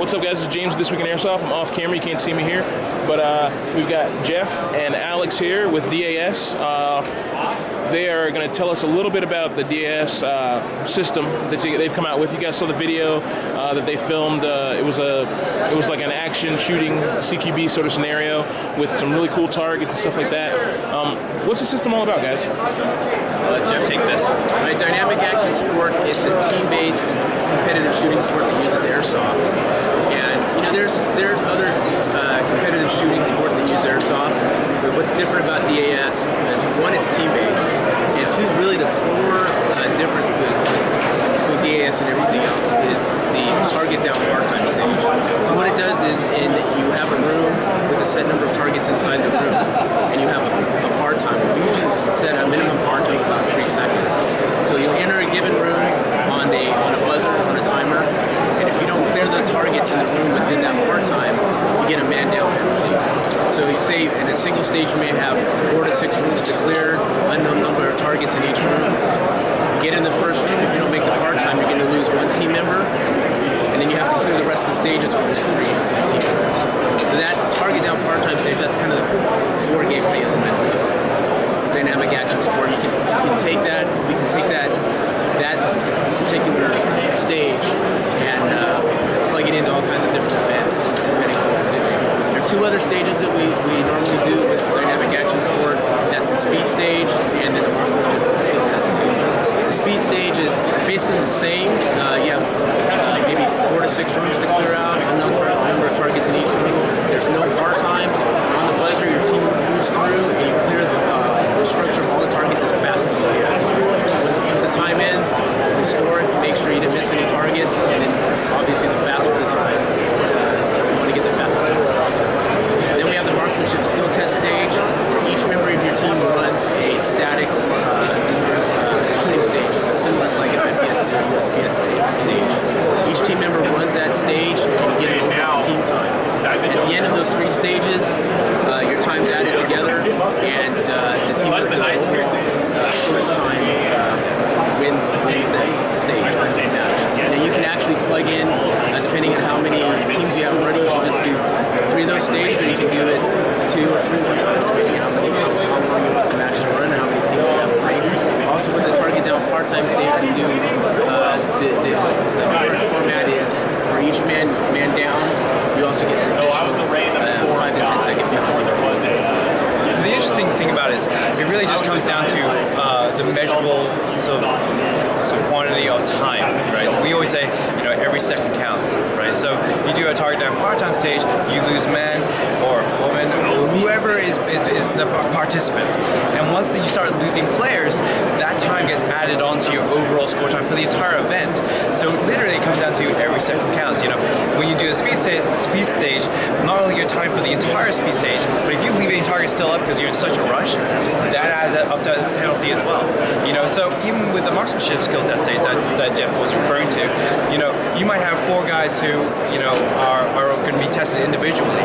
What's up, guys? It's James with This Week in Airsoft. I'm off camera, you can't see me here. But we've got Jeff and Alex here with DAS. They are going to tell us a little bit about the DAS system that they've come out with. You guys saw the video that they filmed. It was like an action shooting CQB sort of scenario with some really cool targets and stuff like that. What's the system all about, guys? Jeff, take this. Right, dynamic action sport, it's a team-based competitive shooting sport that uses airsoft. And there's other competitive shooting sports that use airsoft, but what's different about DAS is one, it's team-based, and two, really the core difference between DAS and everything else is the target down bar time stage. So what it does is you have a room with a set number of targets inside the room, and you have a bar time. We usually set a minimum bar time of about 3 seconds. So you'll enter a given room on a buzzer, on a timer, and if you don't clear the targets in the room within that bar time, you get a man down penalty. So you say in a single stage you may have 4 to 6 rooms to clear, unknown number of targets in each room. You get in the first room, if you don't make the bar time, you're going to lose 1 team member, and then you have to clear the rest of the stages with 3 team members. So that target down bar time stage, that's kind of the core gameplay element of dynamic action sport. We can take that particular stage and plug it into all kinds of different events, depending on what we're doing. There are 2 other stages that we normally do with dynamic action sport. That's the speed stage and then the marksmanship skill test stage. The speed stage is basically the same. You have maybe 4 to 6 rooms to clear out, unknown number of targets in each room. There's no bar time. On the buzzer, your team moves through and you clear the structure of all the targets as fast as you can. Once the time ends, we score it, make sure you didn't miss any targets, and then obviously the faster the time, you want to get the fastest time as possible. Then we have the marksmanship skill test stage. Each member of your team runs a static shooting stage, similar to like an IPSC or USPS stage. Each team member runs that stage and you get an overall team time. At the end of those 3 stages, your time's added together, and the team with the overall shortest time wins that stage. And then you can actually plug in, depending on how many teams you have running, you can just do 3 of those stages, or you can do it 2 or 3 more times, depending on how long you want the match to run and how many teams you have playing. Also, with the target down part-time stage, we do the current format is for each man down, you also get an additional 5 to 10 second penalty. So the interesting thing about it is it really just comes down to the measurable sort of quantity of time, right? We always say, every second counts, right? So you do a target down part-time stage, you lose man or woman or whoever is the participant. And once you start losing players, that time gets added onto your overall score time for the entire event. So literally it comes down to every second counts. When you do a speed stage, not only your time for the entire speed stage, but if you leave any target still up because you're in such a rush, that adds up to this penalty as well. So even with the marksmanship skill test stage that Jeff was referring to, you might have 4 guys who are going to be tested individually.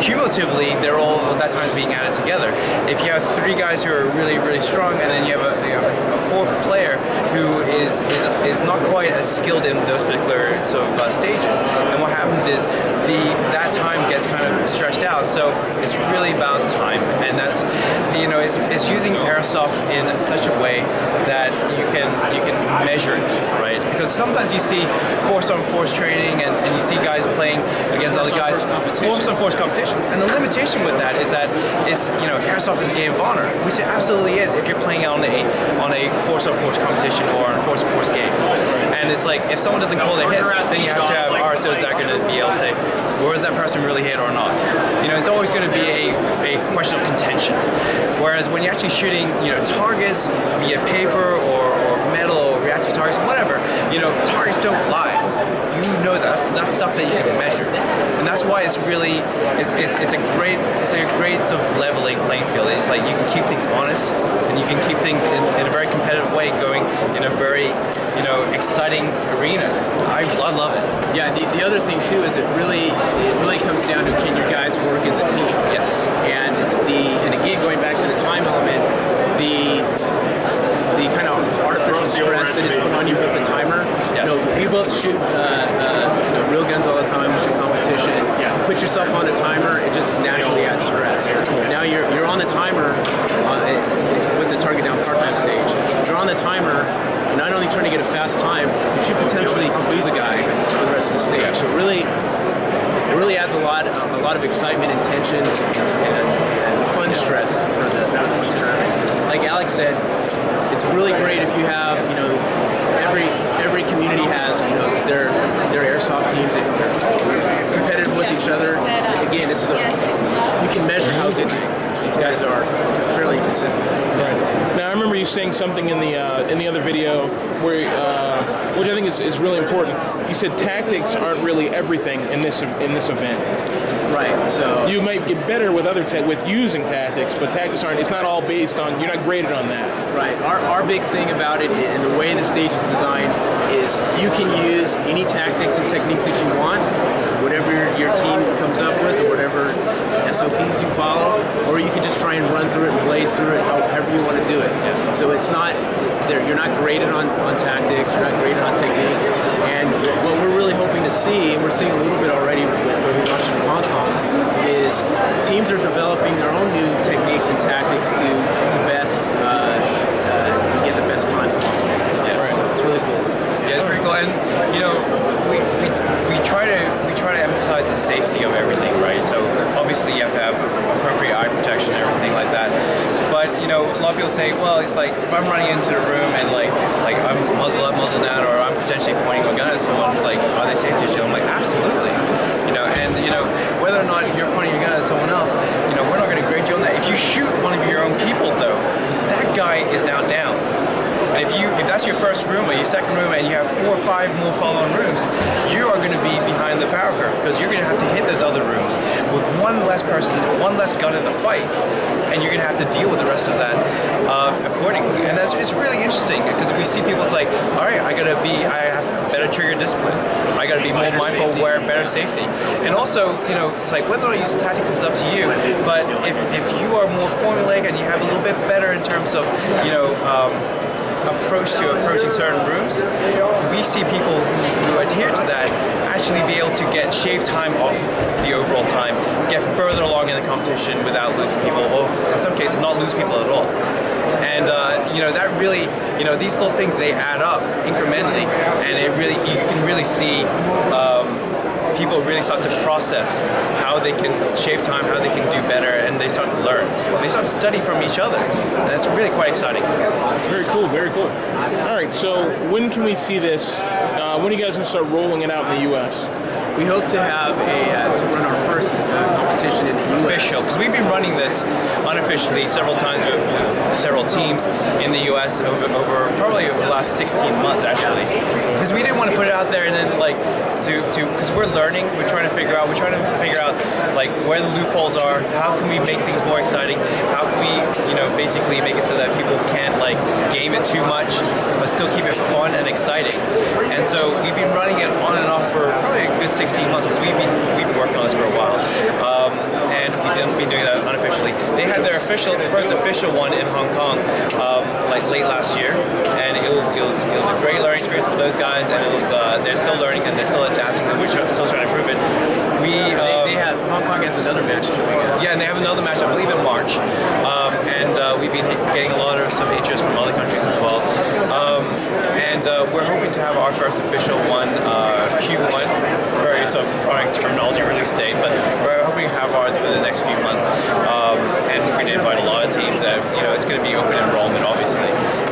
Cumulatively, that time's being added together. If you have 3 guys who are really, really strong, and then you have a 4th player who is not quite as skilled in those particular sort of stages, then what happens is that time gets kind of stretched out. So it's really about time, and that's it's using airsoft in such a way that you can measure it, right? Because sometimes you see force on force training, and you see guys playing against other guys, force on force competitions, and the limitation with that is that airsoft is a game of honor, which it absolutely is if you're playing on a force on force competition or a force on force game. And it's like if someone doesn't call their hits, then you have to have RSOs that are going to be able to say, was that person really hit or not? It's always going to be a question of contention. Whereas when you're actually shooting, targets, be it paper or metal or reactive targets, whatever, targets don't lie. That's stuff that you can measure, and that's why it's really it's a great sort of leveling playing field. It's like you can keep things honest, and you can keep things in a very competitive way going in a very exciting arena. I love it. Yeah, the other thing too is it really comes down to can your guys work as a team. Yes. And again, going back to the time element, the kind of artificial stress that is put on you with the timer. Yes. We both shoot real guns all the time. We shoot put yourself on a timer, it just naturally adds stress. Now you're on the timer with the target down part-time stage. You're on the timer, you're not only trying to get a fast time, but you potentially could lose a guy for the rest of the stage. So it really adds a lot of excitement and tension and fun stress for the participants. Like Alex said, it's really great if you have, every community has, their airsoft teams and they're competitive with each other. Again, you can measure how good these guys are fairly consistently. Right. Now I remember you saying something in the other video where, which I think is really important. You said tactics aren't really everything in this event. Right. So you might get better with with using tactics, but tactics aren't. It's not all based on. You're not graded on that. Right. Our big thing about it and the way the stage is designed is you can use any tactics and techniques that you want, whatever your team comes up with, or whatever SOPs you follow, or you can just try and run through it and blaze through it however you want to do it. So it's not you're not graded on tactics, you're not graded on techniques, and what we're really hoping to see, and we're seeing a little bit already when we launched in Hong Kong, is teams are developing their own new techniques and tactics to best get the best times possible. Yeah, right. So it's really cool. Yeah, it's pretty cool, and we try to emphasize the safety of everything, right? So obviously you have to have appropriate eye protection and everything like that. But a lot of people say, well, it's like if I'm running into the room and like I'm muzzle up, muzzle down, or I'm potentially pointing a gun at someone, it's like, are they safe to show? I'm like, absolutely. Whether or not you're pointing your gun at someone else, we're not going to grade you on that. If you shoot one of your own people, though, that guy is now down. And if that's your first room or your second room and you have 4 or 5 more follow-on rooms, you are going to be behind the power curve because you're going to have to hit those other rooms with one less person, one less gun in the fight, and you're going to have to deal with the rest of that accordingly. And it's really interesting because we see people, it's like, all right, I have to have better trigger discipline. I got to be more mindful, wear better safety. And also, it's like whether or not you use tactics is up to you, but if you are more formulaic and you have a little bit better in terms of, approach to approaching certain rooms, we see people who adhere to that actually be able to get shave time off the overall time, get further along in the competition without losing people, or in some cases not lose people at all. And that really, these little things, they add up incrementally, and you can really see people really start to process how they can shave time, how they can do better, and they start to learn. And they start to study from each other. And that's really quite exciting. Very cool, very cool. All right, so when can we see this? When are you guys going to start rolling it out in the U.S.? We hope to have to run our first competition in the U.S. Official, because we've been running this unofficially several times with several teams in the U.S. over probably the last 16 months actually, because we didn't want to put it out there and then because we're learning, we're trying to figure out like where the loopholes are, how can we make things more exciting, how can we basically make it so that people can't like game it too much but still keep it fun and exciting. And so we've been running it on and off for probably a good 16 months because we've been working on this for a while, and we've been doing that unofficially. They had their first official one in Hong Kong like late last year, and it was a great learning experience for those guys, and it was they're still learning and they're still adapting, and we're still trying to improve it. They have Hong Kong has another match coming up. Yeah, and they have another match, I believe, in March, and we've been getting a lot of some interest from other countries as well. And we're hoping to have our first official one Q1. It's very sort of product terminology release date, but we're hoping to have ours within the next few months. And we're going to invite a lot of teams. It's going to be open enrollment, obviously,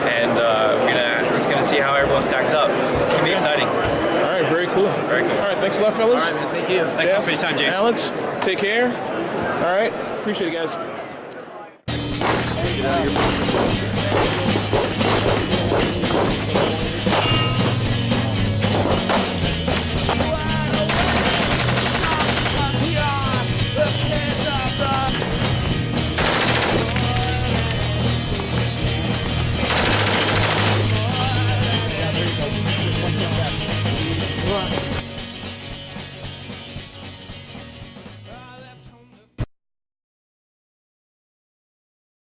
and we're just going to see how everyone stacks up. It's going to be exciting. All right, very cool. Very cool. All right, thanks a lot, fellas. All right, man, thank you. Thanks a lot for your time, James. Alex, take care. All right, appreciate it, guys.